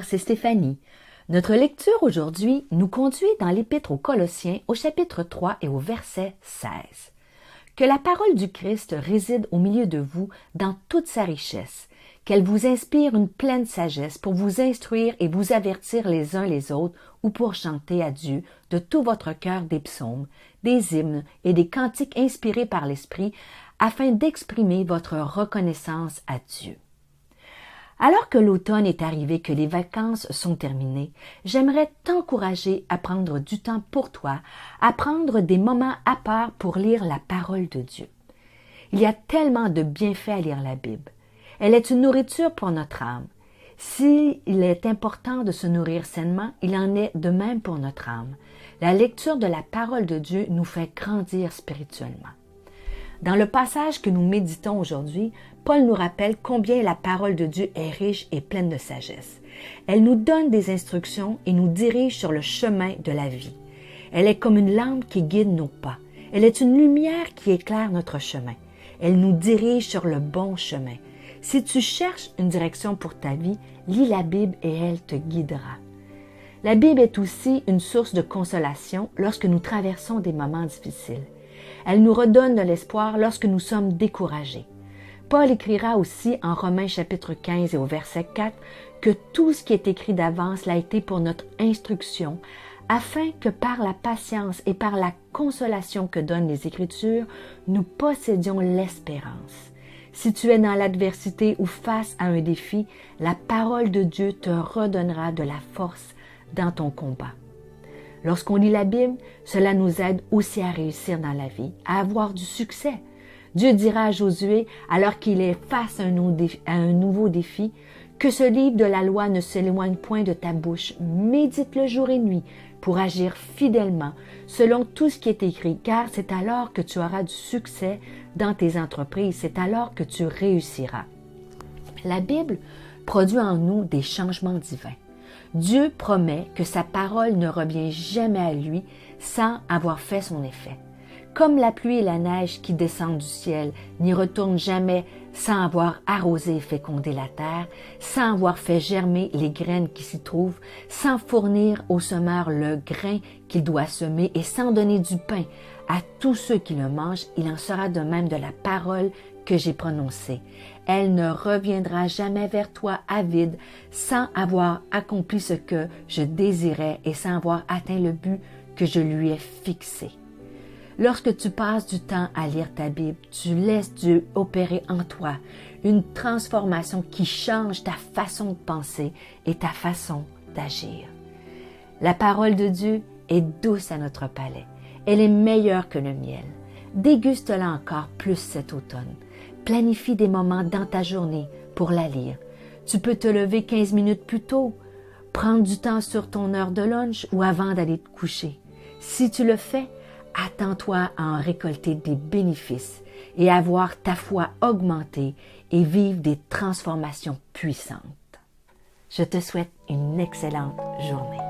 c'est Stéphanie. Notre lecture aujourd'hui nous conduit dans l'Épître aux Colossiens au chapitre 3 et au verset 16. Que la parole du Christ réside au milieu de vous dans toute sa richesse, qu'elle vous inspire une pleine sagesse pour vous instruire et vous avertir les uns les autres ou pour chanter à Dieu de tout votre cœur des psaumes, des hymnes et des cantiques inspirés par l'Esprit afin d'exprimer votre reconnaissance à Dieu. Alors que l'automne est arrivé, que les vacances sont terminées, j'aimerais t'encourager à prendre du temps pour toi, à prendre des moments à part pour lire la parole de Dieu. Il y a tellement de bienfaits à lire la Bible. Elle est une nourriture pour notre âme. S'il est important de se nourrir sainement, il en est de même pour notre âme. La lecture de la parole de Dieu nous fait grandir spirituellement. Dans le passage que nous méditons aujourd'hui, Paul nous rappelle combien la parole de Dieu est riche et pleine de sagesse. Elle nous donne des instructions et nous dirige sur le chemin de la vie. Elle est comme une lampe qui guide nos pas. Elle est une lumière qui éclaire notre chemin. Elle nous dirige sur le bon chemin. Si tu cherches une direction pour ta vie, lis la Bible et elle te guidera. La Bible est aussi une source de consolation lorsque nous traversons des moments difficiles. Elle nous redonne de l'espoir lorsque nous sommes découragés. Paul écrira aussi en Romains chapitre 15 et au verset 4 que tout ce qui est écrit d'avance l'a été pour notre instruction, afin que par la patience et par la consolation que donnent les Écritures, nous possédions l'espérance. Si tu es dans l'adversité ou face à un défi, la parole de Dieu te redonnera de la force dans ton combat. Lorsqu'on lit la Bible, cela nous aide aussi à réussir dans la vie, à avoir du succès. Dieu dira à Josué, alors qu'il est face à un nouveau défi, que ce livre de la loi ne s'éloigne point de ta bouche. Médite-le jour et nuit pour agir fidèlement selon tout ce qui est écrit, car c'est alors que tu auras du succès dans tes entreprises, c'est alors que tu réussiras. La Bible produit en nous des changements divins. Dieu promet que sa parole ne revient jamais à lui sans avoir fait son effet. Comme la pluie et la neige qui descendent du ciel n'y retournent jamais sans avoir arrosé et fécondé la terre, sans avoir fait germer les graines qui s'y trouvent, sans fournir au semeur le grain qu'il doit semer et sans donner du pain à tous ceux qui le mangent, il en sera de même de la parole que j'ai prononcée. Elle ne reviendra jamais vers toi avide sans avoir accompli ce que je désirais et sans avoir atteint le but que je lui ai fixé. Lorsque tu passes du temps à lire ta Bible, tu laisses Dieu opérer en toi une transformation qui change ta façon de penser et ta façon d'agir. La parole de Dieu est douce à notre palais. Elle est meilleure que le miel. Déguste-la encore plus cet automne. Planifie des moments dans ta journée pour la lire. Tu peux te lever 15 minutes plus tôt, prendre du temps sur ton heure de lunch ou avant d'aller te coucher. Si tu le fais, attends-toi à en récolter des bénéfices et à voir ta foi augmenter et vivre des transformations puissantes. Je te souhaite une excellente journée.